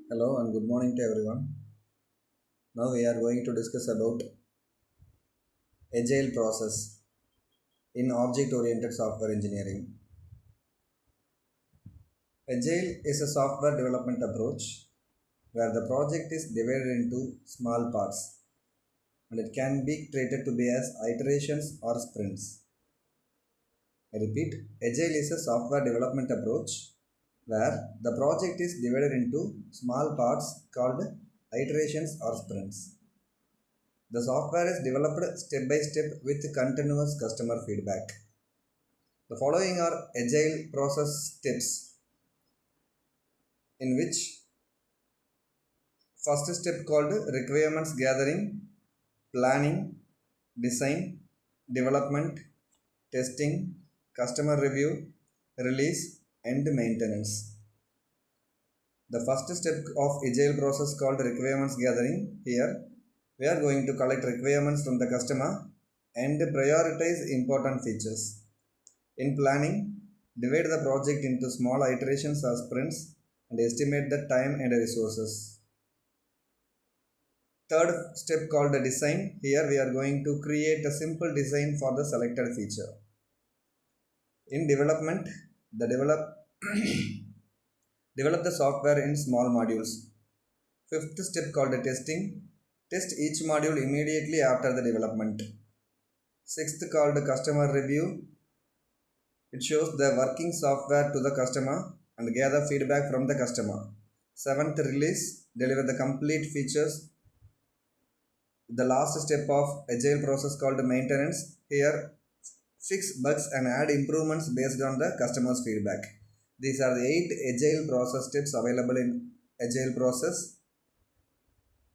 Hello and good morning to everyone. Now we are going to discuss about Agile process in object-oriented software engineering. Agile is a software development approach where the project is divided into small parts and it can be treated to be as iterations or sprints. I repeat, Agile is a software development approach where the project is divided into small parts called iterations or sprints. The software is developed step by step with continuous customer feedback. The following are agile process tips in which first step called requirements gathering, planning, design, development, testing, customer review, release and maintenance. The first step of agile process called requirements gathering. Here we are going to collect requirements from the customer and prioritize important features. In planning, divide the project into small iterations or sprints and estimate the time and resources. Third step called the design. Here we are going to create a simple design for the selected feature. In development, the develop the software in small modules. Fifth step called the testing. Test each module immediately after the development. Sixth called the customer review. It shows the working software to the customer and gather feedback from the customer. Seventh, release. Deliver the complete features. The last step of agile process called maintenance. Here, fix bugs and add improvements based on the customer's feedback. These are the 8 agile process tips available in agile process.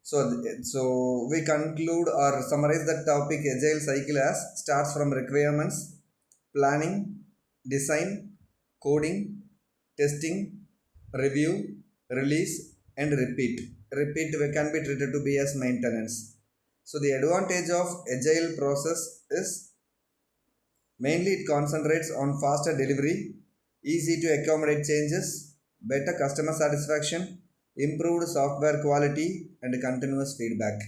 So we conclude or summarize the topic agile cycle as starts from requirements, planning, design, coding, testing, review, release, and repeat. Repeat can be treated to be as maintenance. So the advantage of agile process is mainly it concentrates on faster delivery, easy to accommodate changes, better customer satisfaction, improved software quality, and continuous feedback.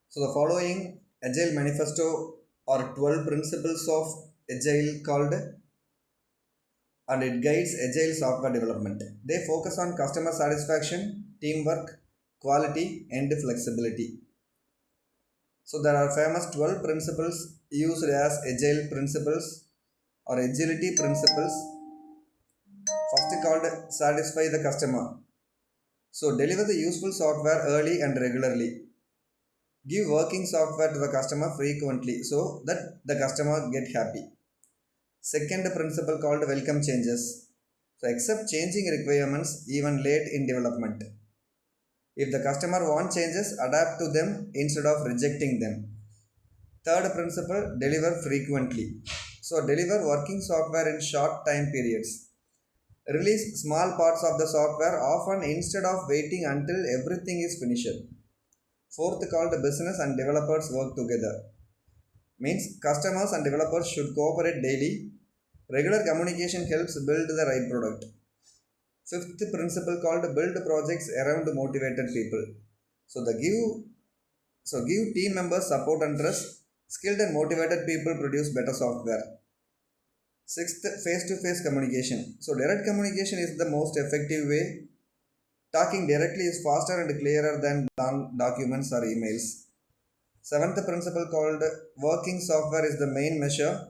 So the following Agile Manifesto are 12 principles of Agile called and it guides Agile software development. They focus on customer satisfaction, teamwork, quality, and flexibility. So there are famous 12 principles used as Agile principles or agility principles. First called satisfy the customer. So deliver the useful software early and regularly. Give working software to the customer frequently so that the customer get happy. Second principle called welcome changes. So accept changing requirements even late in development. If the customer wants changes, adapt to them instead of rejecting them. Third principle, deliver frequently. So deliver working software in short time periods. Release small parts of the software often instead of waiting until everything is finished. Fourth called business and developers work together. Means customers and developers should cooperate daily. Regular communication helps build the right product. Fifth principle called build projects around motivated people. So the give team members support and trust. Skilled and motivated people produce better software. Sixth, face-to-face communication. So direct communication is the most effective way. Talking directly is faster and clearer than long documents or emails. Seventh principle called working software is the main measure.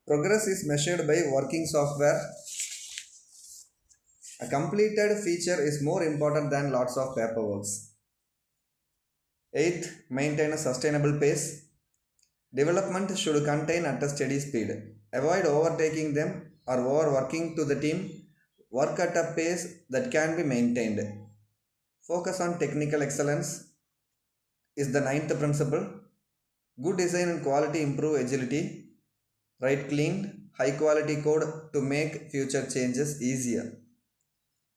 Progress is measured by working software. A completed feature is more important than lots of paperwork. Eighth, maintain a sustainable pace. Development should contain at a steady speed. Avoid overtaking them or overworking to the team. Work at a pace that can be maintained. Focus on technical excellence is the ninth principle. Good design and quality improve agility. Write clean, high quality code to make future changes easier.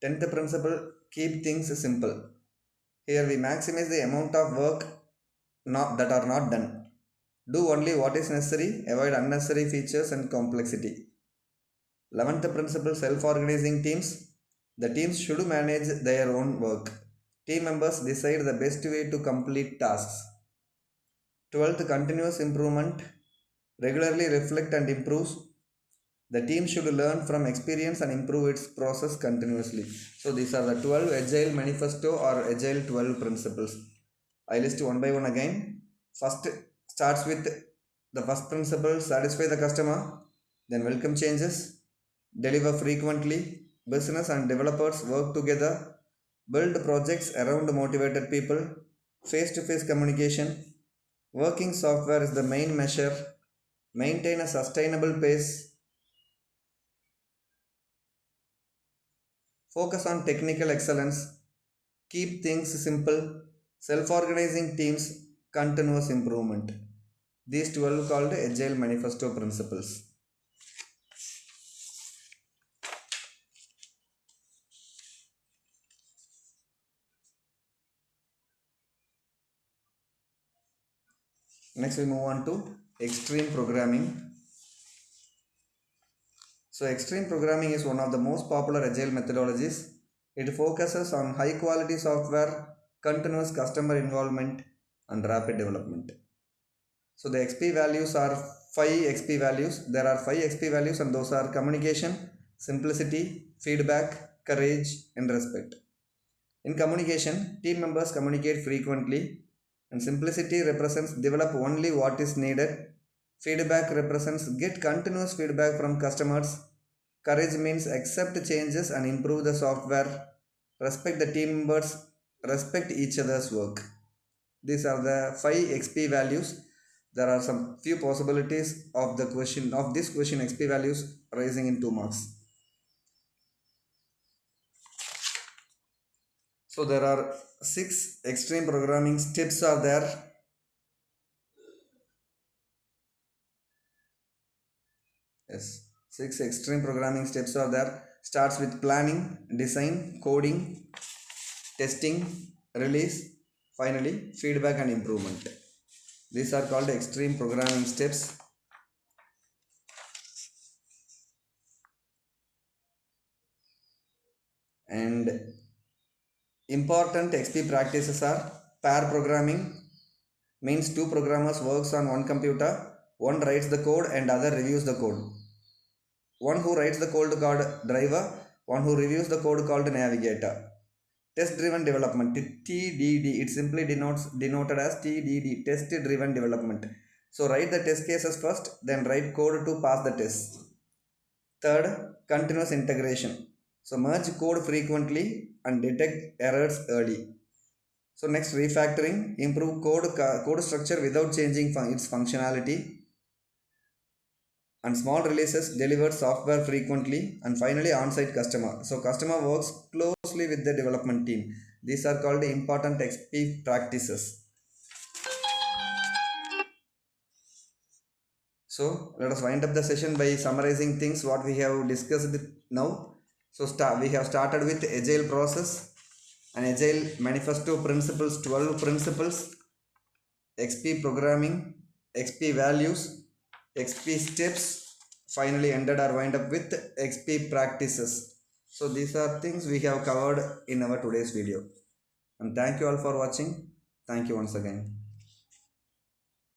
Tenth principle, keep things simple. Here we maximize the amount of work that are not done. Do only what is necessary, avoid unnecessary features and complexity. 11th principle, self-organizing teams. The teams should manage their own work. Team members decide the best way to complete tasks. 12th, continuous improvement. Regularly reflect and improve. The team should learn from experience and improve its process continuously. So these are the 12 Agile Manifesto or Agile 12 principles. I list one by one again. First starts with the first principle, satisfy the customer. Then welcome changes, deliver frequently, business and developers work together, build projects around motivated people, face-to-face communication, working software is the main measure, maintain a sustainable pace, focus on technical excellence, keep things simple, self-organizing teams, continuous improvement. These 12 called Agile Manifesto principles. Next we move on to extreme programming. So extreme programming is one of the most popular agile methodologies. It focuses on high quality software, continuous customer involvement and rapid development. So the XP values are 5 XP values. There are 5 XP values and those are communication, simplicity, feedback, courage and respect. In communication, team members communicate frequently and simplicity represents develop only what is needed. Feedback represents get continuous feedback from customers. Courage means accept changes and improve the software. Respect the team members, respect each other's work. These are the 5 XP values. There are some few possibilities of the question of this question XP values rising in 2 marks. So there are 6 extreme programming steps are there. Yes, 6 extreme programming steps are there. Starts with planning, design, coding, testing, release, finally feedback and improvement. These are called extreme programming steps. And important XP practices are pair programming, means two programmers works on one computer, one writes the code and other reviews the code. One who writes the code called driver, one who reviews the code called navigator. Test driven development, TDD, it simply denoted as TDD, test driven development. So write the test cases first, then write code to pass the test. Third, continuous integration. So merge code frequently and detect errors early. So next, refactoring, improve code structure without changing its functionality. And small releases, deliver software frequently. And finally, on-site customer. So customer works closely with the development team. These are called important XP practices. So let us wind up the session by summarizing things what we have discussed now. So we have started with agile process and agile manifesto principles, 12 principles, XP programming, XP values, XP steps, finally ended or wind up with XP practices. So these are things we have covered in our today's video. And thank you all for watching. Thank you once again.